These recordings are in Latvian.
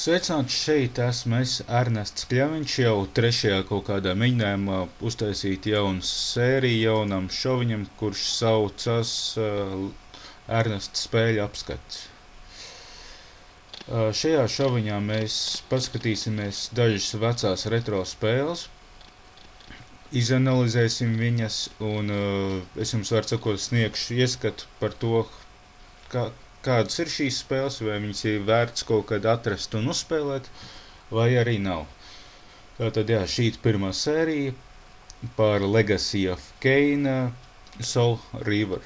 Sveicināts, šeit esmu es, Ernests Kļaviņš, jau trešajā kaut kādā mēģinājumā uztaisīt jaunu sēriju jaunam šoviņam, kurš saucas Ernests spēļu apskats. Šajā šoviņā mēs paskatīsimies dažas vecās retro spēles, izanalizēsim viņas un es jums varu sakot sniegšu ieskatu par to, kādas ir šīs spēles, vai viņas ir vērts kaut kad atrast un uzspēlēt, vai arī nav. Tātad, jā, šī ir pirmā sērija par Legacy of Kain Soul River.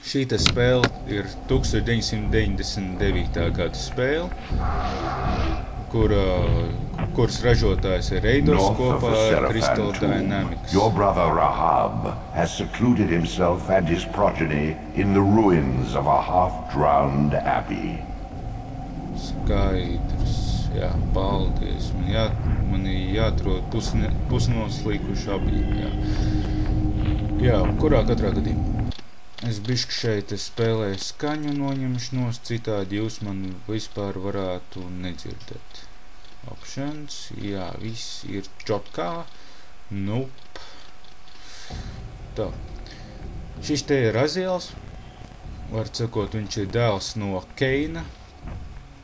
Šī spēle ir 1999. gada spēle, kuras ražotājs ir Eidos kopā ar Crystal Dynamics. Your brother Rahab has secluded himself and his progeny in the ruins of a half-drowned abbey. Skaidrs, jā, paldies. Man ir jāatrod pusnoslīkuši abi, jā. Jā, kurā katrā gadījumā. Es bišķi šeit spēlēju skaņu noņemšanos, citādi jūs man vispār varētu nedzirdēt. Options, jā, viss ir čotkā. Nope. Tā. Šis te ir Aziels. Var sakot, viņš ir dēls no Keina,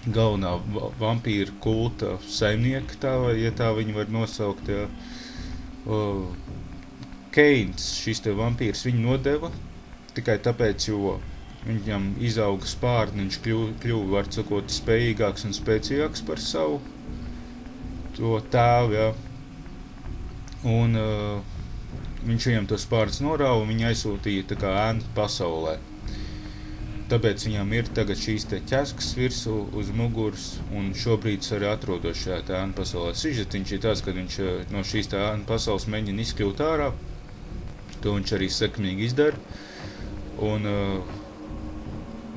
galvenā vampīra kulta saimnieka, ja tā viņu var nosaukt. Jā. Keins, šis te vampīrs, viņu nodeva tikai tāpēc, jo viņam izauga spārni, viņš kļuva, var sakot, spējīgāks un spēcīgāks par savu to tēvu, jā. Un viņš viņam to spārns norāva un viņu aizsūtīja tā kā ēnu pasaulē. Tāpēc viņam ir tagad šīs te ķeskas virsū uz muguras un šobrīd arī atrodos šajā tā ēnu pasaulē. Sižetiņš ir tāds, kad viņš no šīs tā ēnu pasaules mēģina izkļūt ārā. To viņš arī sekmīgi izdara. Un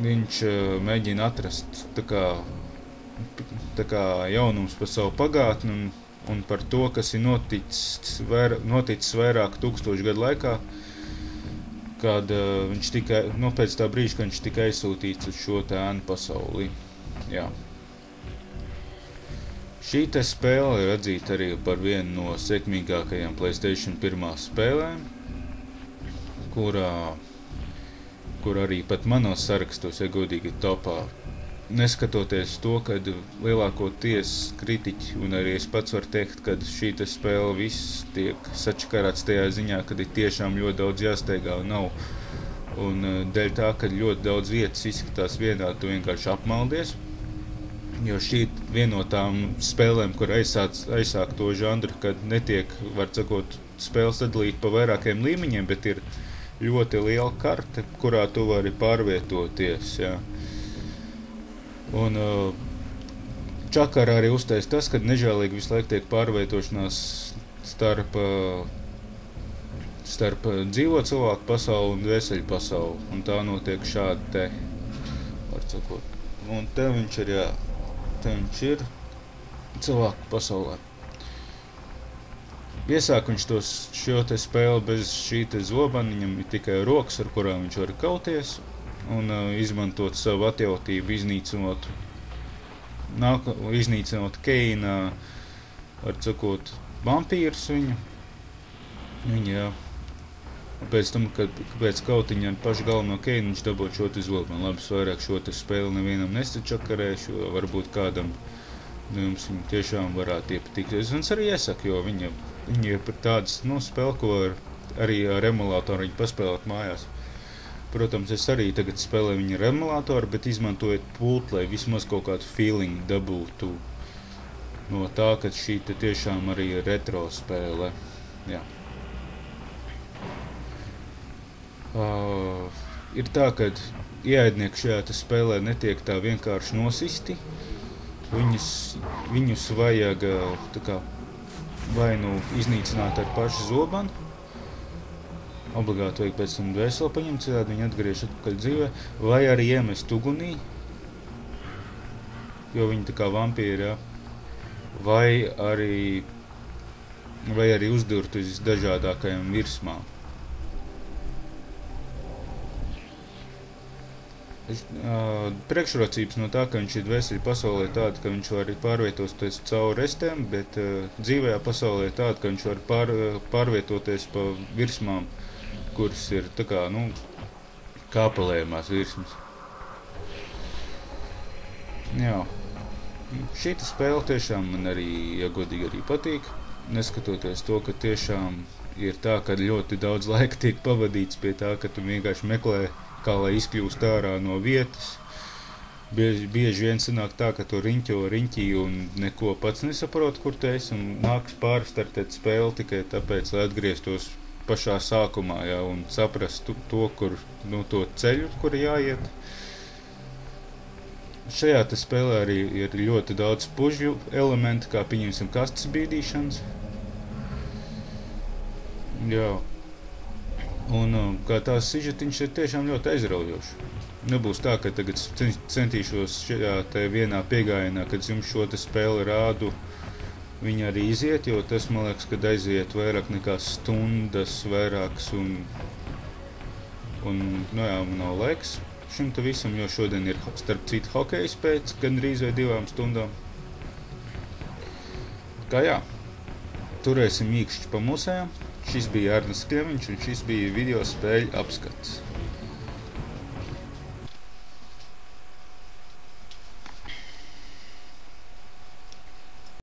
viņš mēģina atrast tā kā jaunums par savu pagātni un par to, kas ir noticis vairāk tūkstošu gadu laikā, kad viņš tika, pēc tā brīža, kad viņš tika aizsūtīts uz šo tā ēnu pasaulī. Jā. Šī te spēle ir atzīta arī par vienu no sekmīgākajām PlayStation 1 spēlēm, kur arī pat manos sarakstos, ja godīgi, topā. Neskatoties to, kad lielākoties kritiķi, un arī es pats varu teikt, kad šī te spēle viss tiek sačakarāts tajā ziņā, kad ir tiešām ļoti daudz jāsteigā un nav. Un dēļ tā, kad ļoti daudz vietas izskatās vienādi, tu vienkārši apmaldies. Jo šī ir viena no tām spēlēm, kur aizsāk to žanru, kad netiek, var sakot, spēles sadalīt pa vairākiem līmeņiem, bet ir ļoti liela karte, kurā tu vari pārvietoties, jā. Un čakarā arī uztais tas, kad nežēlīgi visu laiku tiek pārvietošanās starp dzīvo cilvēku pasauli un dvēseļu pasauli. Un tā notiek šādi te, var sakot. Un te viņš ir, jā, te viņš ir cilvēku pasaulē. Iesāk viņš šo te spēli bez šī te zobana, viņam ir tikai rokas, ar kurām viņš var kauties un izmantot savu atjautību, iznīcinot Keina, var sakot, vampīrus viņu, jā. Pēc tam, kad pēc kautiņa pašu galveno Keinu viņš dabot šo te zobanu. Labi, es vairāk šo te spēli nevienam nesačakarēšu, jo varbūt kādam jums viņa tiešām varētu iepatikt. Es arī iesaku, jo viņa ir par tādas spēli, ko arī ar emulātoru viņa paspēlēt mājās. Protams, es arī tagad spēlēju viņu ar emulātoru, bet izmantojot pultu, lai vismaz kaut kādu feeling dabūtu no tā, ka šī te tiešām arī ir retro spēle. Jā. Ir tā, ka ieaidnieki šajā te spēlē netiek tā vienkārši nosisti. Viņus vajag tā kā vai nu iznīcināt ar pašu zobanu, obligāti vajag pēc tam dvēseli paņemt, citādi viņi atgriež atpakaļ dzīvē, vai arī iemest ugunī, jo viņi tā kā vampīri, jā, vai arī uzdurt uz dažādākajām virsmām. Priekšrocības no tā, ka viņš ir dvēseli pasaulē tāda, ka viņš var arī pārvietoties cauri restēm, bet dzīvajā pasaulē tāda, ka viņš var pārvietoties pa virsmām, kuras ir tā kā, kāpelējumās virsmas. Jā. Šīta spēle tiešām man arī, ja godīgi, arī patīk, neskatoties to, ka tiešām ir tā, ka ļoti daudz laika tiek pavadīts pie tā, ka tu vienkārši meklē, kā lai izkļūst ārā no vietas. Bieži vien sanāk tā, ka tu riņķi un neko pats nesaprot, kur tu esi, un nāks pārstartēt spēli tikai tāpēc, lai atgrieztos pašā sākumā, jā, un saprastu to, to ceļu, kur jāiet. Šajā te spēlē arī ir ļoti daudz pužu elementi, kā pieņemsim kastes bīdīšanas. Jā. Un kā tās sižetiņš ir tiešām ļoti aizraujošs. Nebūs tā, ka tagad centīšos šajā te vienā piegājienā, kad jums šo te spēli rādu, viņa arī iziet, jo tas, man liekas, kad aiziet vairāk nekā stundas vairāks un man nav laiks šim te visam, jo šodien ir starp citu hokejs pēc gandrīz vai 2 stundām. Kā jā, turēsim mīkšķi pa musējām. Šis bija Arnis Kļaviņš un šis bija video spēļu apskats.